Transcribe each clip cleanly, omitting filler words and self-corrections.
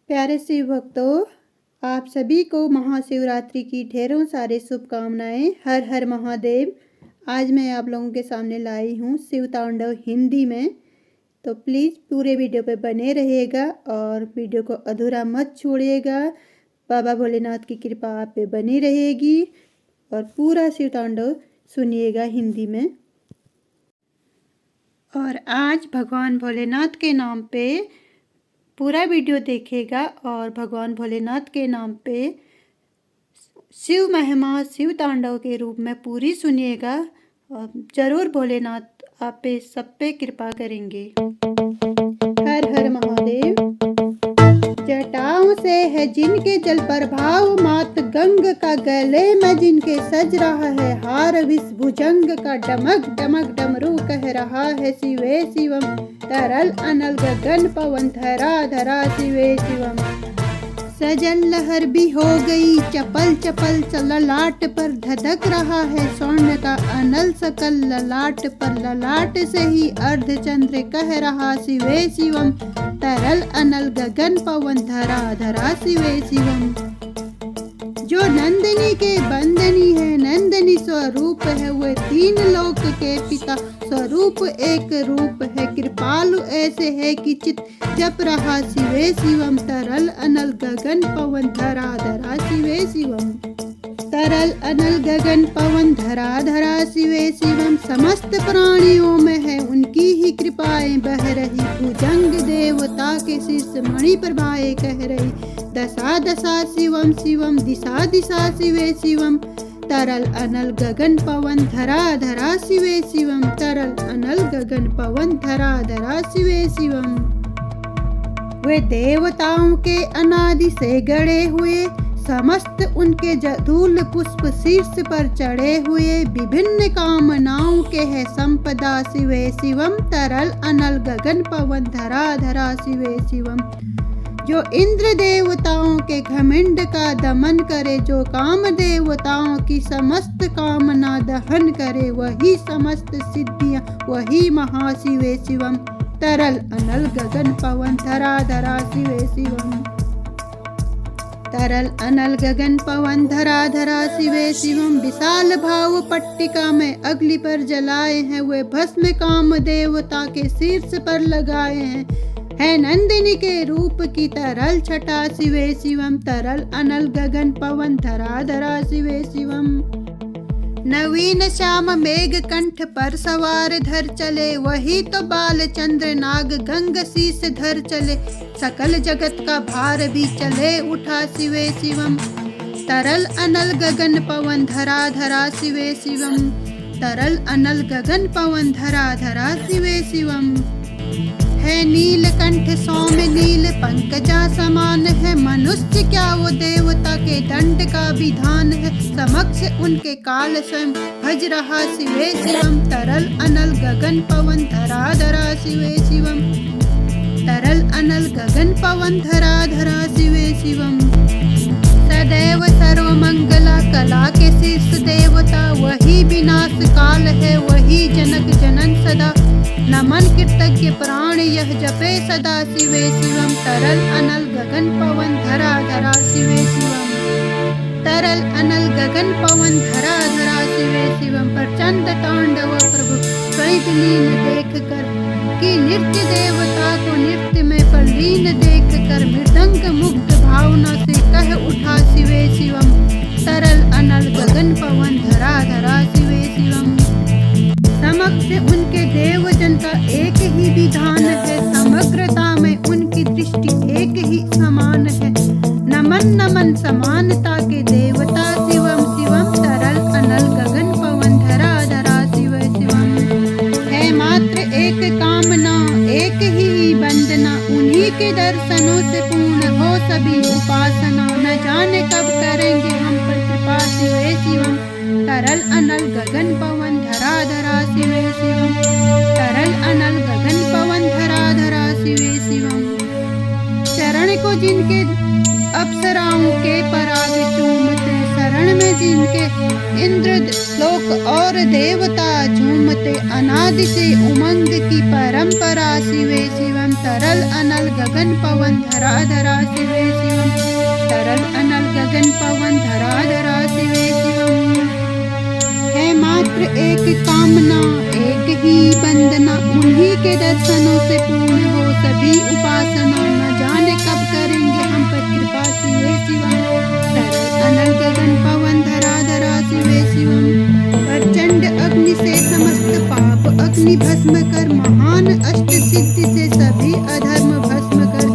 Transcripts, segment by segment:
प्यारे शिव भक्तों, आप सभी को महाशिवरात्रि की ढेरों सारी शुभकामनाएं। हर हर महादेव। आज मैं आप लोगों के सामने लाई हूँ शिव तांडव हिंदी में। तो प्लीज़ पूरे वीडियो पे बने रहिएगा और वीडियो को अधूरा मत छोड़िएगा। बाबा भोलेनाथ की कृपा आप पे बनी रहेगी और पूरा शिव तांडव सुनिएगा हिंदी में। और आज भगवान भोलेनाथ के नाम पे पूरा वीडियो देखेगा और भगवान भोलेनाथ के नाम पे शिव महिमा शिव तांडव के रूप में पूरी सुनिएगा और जरूर भोलेनाथ आप पे सब पे कृपा करेंगे। हर हर महादेव। जटाओं से है जिनके जल प्रभाव, मात गंग का गले में जिनके सज रहा है हार, विष भुजंग का डमक डमक डमरू कह रहा है शिवे शिवम। तरल अनल गगन पवन धरा धरा शिवे शिवम। सजल लहर भी हो गई चपल चपल, ललाट पर धधक रहा है स्वर्ण का अनल सकल, ललाट पर ललाट से ही अर्धचंद्र कह रहा शिवे शिवम। तरल अनल गगन पवन धरा धरा शिवे शिवम। जो नंदिनी के बंदनी है, नंदिनी स्वरूप है, वह तीन लोक के पिता स्वरूप एक रूप है। कृपालु ऐसे है कि चित जप रहा शिवे शिवम। तरल अनल गगन पवन धरा धरा शिवे शिवम। तरल अनल गगन पवन धरा धरा शिवे शिवम। समस्त प्राणियों में है उनकी ही कृपाएं बह रही, भुजंग देवता के शीर्ष मणि प्रभाएं कह रही। दशा दशा शिवम शिवम, दिशा दिशा शिवे शिवम। तरल अनल गगन पवन धरा धरा शिवे शिवम। तरल अनल गगन पवन धरा धरा शिवे शिवम। वे देवताओं के अनादि से गड़े हुए, समस्त उनके धूल पुष्प शीर्ष पर चढ़े हुए, विभिन्न कामनाओं के है संपदा शिवे शिवम। तरल अनल गगन पवन धरा धरा शिवे शिवम। जो इंद्र देवताओं के घमंड का दमन करे, जो काम देवताओं की समस्त कामना दहन करे, वही समस्त सिद्धियां वही महाशिवे शिवम। तरल अनल गगन पवन धरा धरा शिवे शिवम। तरल अनल गगन पवन धरा धरा शिवे शिवम। विशाल भाव पट्टिका में अग्नि पर जलाए हैं, वे भस्म काम देवता के शीर्ष पर लगाए हैं। है नंदिनी के रूप की तरल छटा शिवे शिवम। तरल अनल गगन पवन धरा धरा शिवे शिवम। नवीन श्याम मेघ कंठ पर सवार धर चले, वही तो बाल चंद्र नाग गंग शीस धर चले। सकल जगत का भार भी चले उठा शिवे शिवम। तरल अनल गगन पवन धरा धरा शिवे शिवम। तरल अनल गगन पवन धरा धरा शिवे शिवम। है नीलकंठ सौम्य नील पंकजा समान है, मनुष्य क्या वो देवता के दंड का विधान है। समक्ष उनके काल स्वयं भज रहा शिवे शिवम। तरल अनल गगन पवन धरा धरा शिवे शिवम। तरल अनल गगन पवन धरा धरा शिवे शिवम। सदैव सर्व मंगला कला के शीर्ष देवता, वही विनाश काल है वही जनक जनन सदा। नमन कृतज्ञ प्राण यह जपे सदा शिवे शिवम। तरल अनल गगन पवन धरा धरा शिवे शिवम। तरल अनल गगन पवन धरा धरा शिवे शिवम। प्रचंड तांडव प्रभु स्वयं लीन देख कर, कि नृत्य देवता को नृत्य में प्रलीन देख कर, मृदंग मुग्ध भावना से कह उठा शिवे शिवम। तरल अनल गगन पवन धरा धरा शिवे शिवम। समक्ष उनके देवजन का एक ही विधान है, समग्रता में उनकी दृष्टि एक ही समान है। नमन नमन समानता के देवता शिवम शिवम। तरल अनल गगन पवन धरा धरा शिव शिवम। है मात्र एक कामना एक ही वंदना, उन्हीं के दर्शनों से पूर्ण हो सभी उपासना। न जाने कब करेंगे हम पर कृपा शिवे शिवम। तरल अनल गगन पवन धरा धरा शिवे शिवम। तरल अनल गगन पवन धरा धरा शिवे शिवम। चरण को जिनके अप्सराओं के पराग चूमते, शरण में जिनके इंद्र लोक और देवता झूमते। अनादि से उमंग की परंपरा शिवे शिवम। तरल अनल गगन पवन धरा धरा शिवे शिवम, तरल अनल गगन पवन धरा धरा शिवे शिवम। है मात्र एक कामना एक ही वंदना, उन्हीं के दर्शनों से पूर्ण हो सभी उपासना। न जाने कब करेंगे हम पर कृपा शिवे शिवम, तरल अनल गगन पवन धरा धरा शिवे शिवम। प्रचंड अग्नि से समस्त पाप अग्नि भस्म कर, महान अष्ट सिद्धि से सभी अधर्म भस्म कर।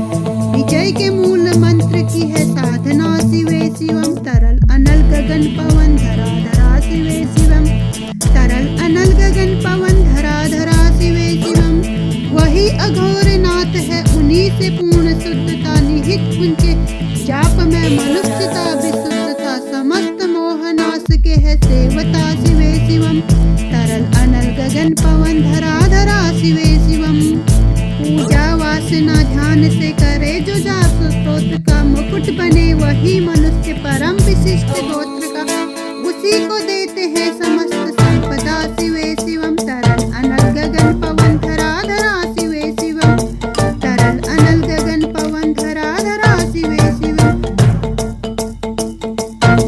विजय के मूल मंत्र की है साधना शिवे शिवम, तरल अनल गगन पवन धरा धरा शिवे शिवम, तरल अनल गगन पवन धरा धरा शिवे शिवम। वही अघोर नाथ है, उन्हीं से पूर्ण शुद्धता निहित उनके जाप में मनुष्यता विशुद्धता। समस्त मोह नाश के है सेवता शिवे शिवम, तरल अनल गगन पवन धरा धरा शिवे शिवम। पूजा वासना ध्यान से करे जो जाप स्तोत्र का मुकुट बने, वही मनुष्य परम विशिष्ट गोत्र का, उसी को देते हैं समस्त संपदा शिवे शिवम, तरल अनल गगन पवन धरा धरा शिवे शिवम, तरल अनल गगन पवन धरा धरा शिवे शिवम।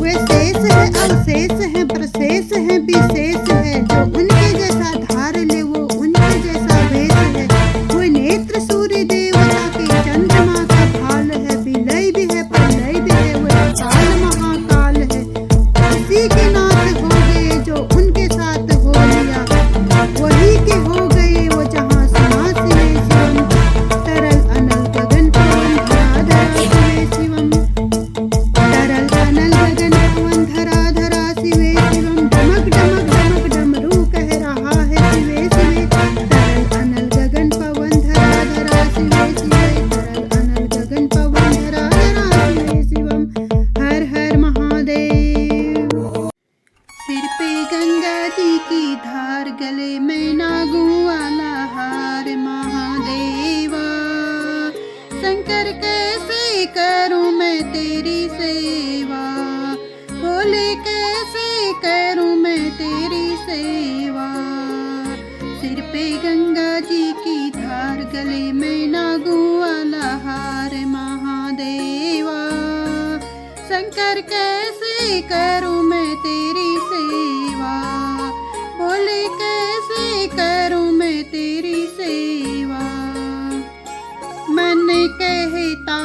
वे शेष है अवशेष है प्रशेष है विशेष है, जो उनके जैसा धार ले वो उनके जैसा भेष है। वो नेत्र सूर्य देवता के चंद्रमा का भाल है, विलय भी है प्रलय भी है, वो काल महाकाल है। उसी के नाथ हो गए जो उनके साथ हो लिया, वही के हो गए वो जहाँ समा शिवे शिवम, तरल अनल गगन पवन धरा धरा शिवे शिवम, तरल अनल गगन पवन धरा धरा शिवे शिवम। डमक डमक डमक डमरू कह रहा है शिवे शिवे, तरल अनल गगन पवन धरा धरा शिवे शिवे, तरल अनल गगन पवन धरा धरा शिवे शिवम। हर हर महादेव। सिर पे गंगा जी की धार, गले में नागों वाला हार, महादेवा शंकर कैसे करूं मैं तेरी सेवा, भोले कैसे करूं मैं तेरी सेवा। सिर पे गंगा जी की धार, गले में नागों वाला हार, महादेवा शंकर कैसे करूं मैं तेरी सेवा, भोले कैसे करूं मैं तेरी सेवा। मन कहता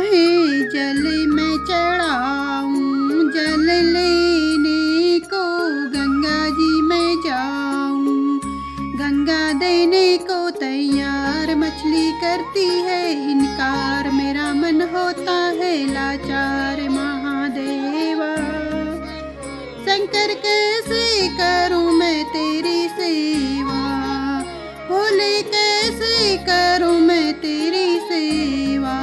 है जल में चढ़ाऊं, जल लेने को गंगा जी में जाऊं, गंगा देने को तैयार मछली करती है इनकार, मेरा मन होता है लाचार, महादेवा शंकर कैसे करूं मैं तेरी सेवा, भोले कैसे करूं मैं तेरी सेवा।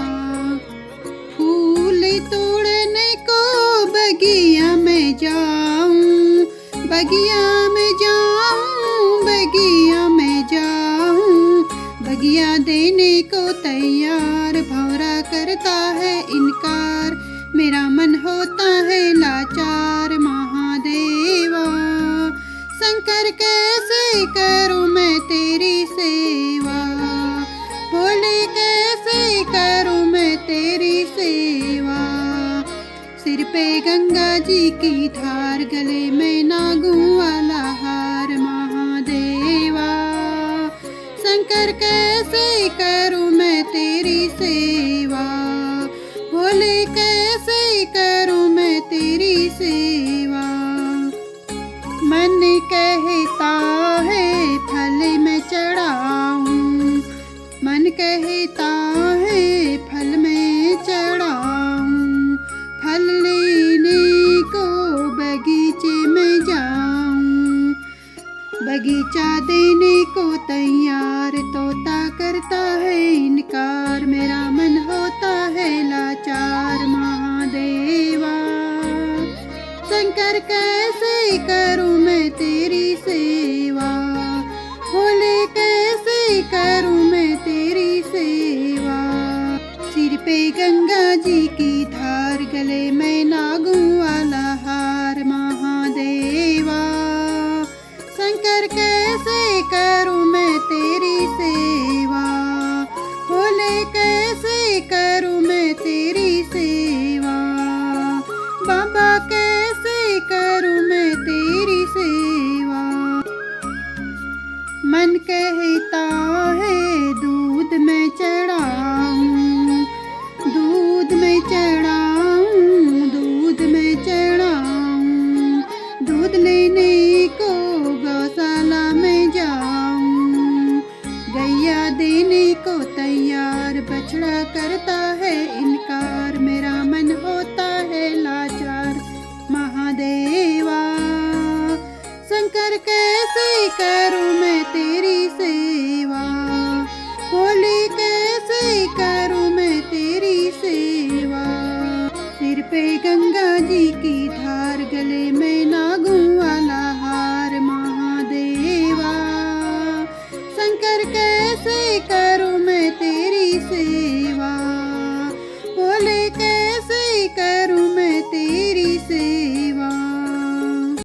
फूल तोड़ने को बगिया में जाऊं, बगिया में जाऊं, बगिया में जाऊं, बगिया देने को तैयार, भौरा करता है इनकार, मेरा मन होता है लाचार, महादेवा शंकर कैसे करूं मैं तेरी सेवा, भोले कैसे करूं मैं तेरी सेवा। सिर पे गंगा जी की धार, गले में नागों वाला हार, महादेवा शंकर कैसे करूं मैं तेरी सेवा, भोले कैसे करूं मैं तेरी सेवा। मन कहता है फल में चढ़ाऊं, मन कहता है फल में चढ़ाऊं, फल लेने को बगीचे में जाऊं, बगीचा देने को तैयार, तोता करता है इनकार, मेरा मन होता है लाचार, महादेवा शंकर कैसे करूं मैं तेरी सेवा, भोले कैसे करूं मैं तेरी सेवा। सिर पे गंगा जी की धार, गले में नागों वाला हार, महादेवा शंकर कैसे करूं मैं तेरी सेवा, भोले बछड़ा करता है इनकार, मेरा मन होता है लाचार। महादेवा शंकर कैसे करूं